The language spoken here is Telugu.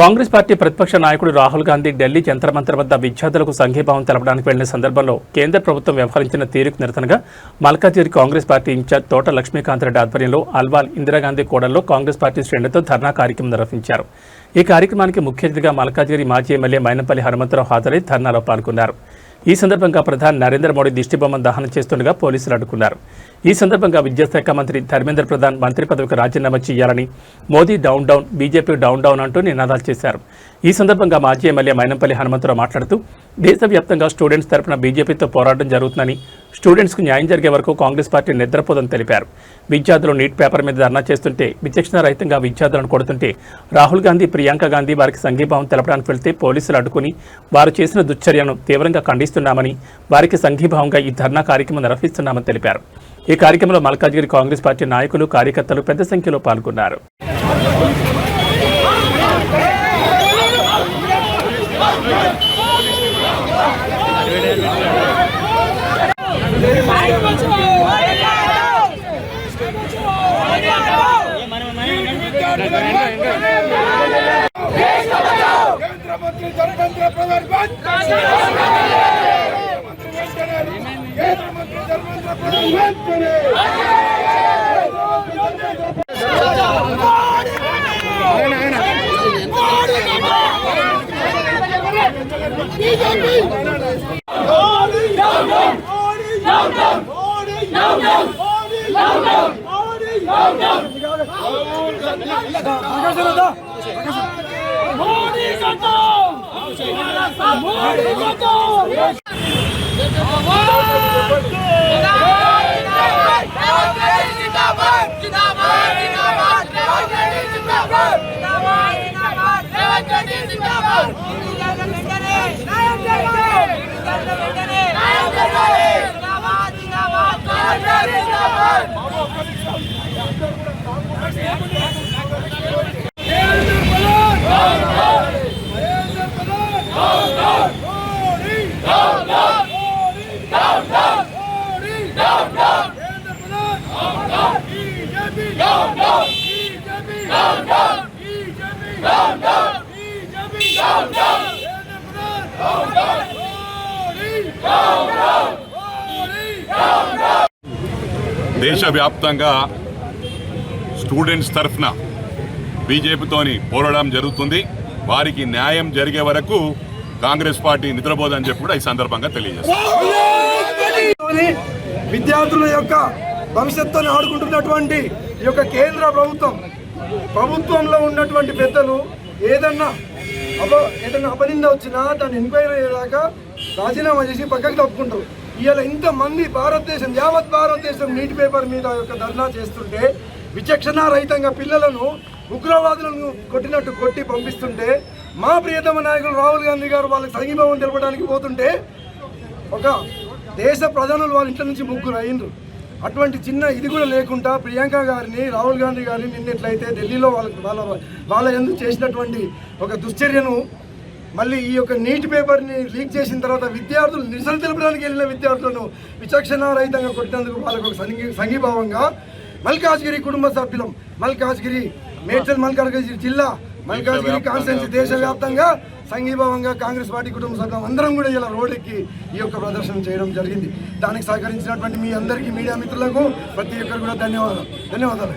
కాంగ్రెస్ పార్టీ ప్రతిపక్ష నాయకుడు రాహుల్ గాంధీ ఢిల్లీ జంతర్ మంతర్ వద్ద విద్యార్థులకు సంఘీభావం తెలపడానికి వెళ్లిన సందర్భంలో కేంద్ర ప్రభుత్వం వ్యవహరించిన తీరుకు నిరసనగా మల్కాజిగిరి కాంగ్రెస్ పార్టీ ఇన్ఛార్జ్ తోట లక్ష్మీకాంత్ రెడ్డి ఆధ్వర్యంలో అల్వాల్ ఇందిరాగాంధీ కూడల్లో కాంగ్రెస్ పార్టీ శ్రేణులతో ధర్నా కార్యక్రమం నిర్వహించారు. ఈ కార్యక్రమానికి ముఖ్య అతిథిగా మల్కాజిగిరి మాజీ ఎమ్మెల్యే మైనంపల్లి హనుమంతరావు హాజరై ధర్నాలో పాల్గొన్నారు. ఈ సందర్భంగా ప్రధాని నరేంద్ర మోడీ దిష్టిబొమ్మను దహనం చేస్తుండగా పోలీసులు అడ్డుకున్నారు. ఈ సందర్భంగా విద్యాశాఖ మంత్రి ధర్మేంద్ర ప్రధాన్ మంత్రి పదవికి రాజీనామా చేయాలని, Modi down down, BJP down down అంటూ నినాదాలు చేశారు. ఈ సందర్భంగా మాజీ ఎమ్మెల్యే మైనంపల్లి హనుమంతరావు మాట్లాడుతూ దేశవ్యాప్తంగా స్టూడెంట్స్ తరపున బీజేపీతో పోరాటం జరుగుతుందని, స్టూడెంట్స్కు న్యాయం జరిగే వరకు కాంగ్రెస్ పార్టీ నిద్రపోదని తెలిపారు. విద్యార్థులు నీట్ పేపర్ మీద ధర్నా చేస్తుంటే, విచక్షణ రహితంగా విద్యార్థులను కొడుతుంటే రాహుల్ గాంధీ, ప్రియాంక గాంధీ వారికి సంఘీభావం తెలపడానికి వెళ్తే పోలీసులు అడ్డుకుని వారు చేసిన దుశ్చర్యను తీవ్రంగా ఖండిస్తున్నామని, వారికి సంఘీభావంగా ఈ ధర్నా కార్యక్రమం నిర్వహిస్తున్నామని తెలిపారు. ఈ కార్యక్రమంలో మల్కాజిగిరి కాంగ్రెస్ పార్టీ నాయకులు, కార్యకర్తలు పెద్ద సంఖ్యలో పాల్గొన్నారు. దేశవ్యాప్తంగా స్టూడెంట్స్ తరఫున బీజేపీతోని పోరాటం జరుగుతుంది. వారికి న్యాయం జరిగే వరకు కాంగ్రెస్ పార్టీ నిద్రపోదని చెప్పి కూడా ఈ సందర్భంగా తెలియజేస్తారు. విద్యార్థుల యొక్క భవిష్యత్తును ఆడుకుంటున్నటువంటి ఈ యొక్క కేంద్ర ప్రభుత్వంలో ఉన్నటువంటి పెద్దలు ఏదన్నా అపనింద వచ్చినా దాన్ని ఎంక్వైరీ అయ్యేదాకా రాజీనామా చేసి పక్కకి తప్పుకుంటారు. ఇవాళ ఇంతమంది యావత్ భారతదేశం నీటి పేపర్ మీద యొక్క ధర్నా చేస్తుంటే, విచక్షణ రహితంగా పిల్లలను ఉగ్రవాదులను కొట్టినట్టు కొట్టి పంపిస్తుంటే, మా ప్రియతమ నాయకులు రాహుల్ గాంధీ గారు వాళ్ళకి సంఘీభావం తెలపడానికి పోతుంటే ఒక దేశ ప్రధానులు వాళ్ళ ఇంట్లో నుంచి ముగ్గురు అయ్యిండ్రు. అటువంటి చిన్న ఇది కూడా లేకుండా ప్రియాంక గారిని, రాహుల్ గాంధీ గారిని నిన్నట్లయితే ఢిల్లీలో వాళ్ళ ఎందుకు చేసినటువంటి ఒక దుశ్చర్యను మళ్ళీ ఈ యొక్క నీట్ పేపర్ని లీక్ చేసిన తర్వాత విద్యార్థులు నిరసన తెలపడానికి వెళ్ళిన విద్యార్థులను విచక్షణ రహితంగా కొట్టినందుకు వాళ్ళకు ఒక సంఘీభావంగా మల్కాజ్గిరి కుటుంబ సభ్యులం, మేడ్చల్ మల్కాజ్గిరి జిల్లా, మల్కాజ్గిరి కాన్స్టిట్యున్సీ దేశవ్యాప్తంగా సంఘీభావంగా కాంగ్రెస్ పార్టీ కుటుంబ సభ్యులం అందరం కూడా ఇలా రోడ్డుకి ఈ యొక్క ప్రదర్శన చేయడం జరిగింది. దానికి సహకరించినటువంటి మీ అందరికీ, మీడియా మిత్రులకు ప్రతి ఒక్కరు కూడా ధన్యవాదాలు.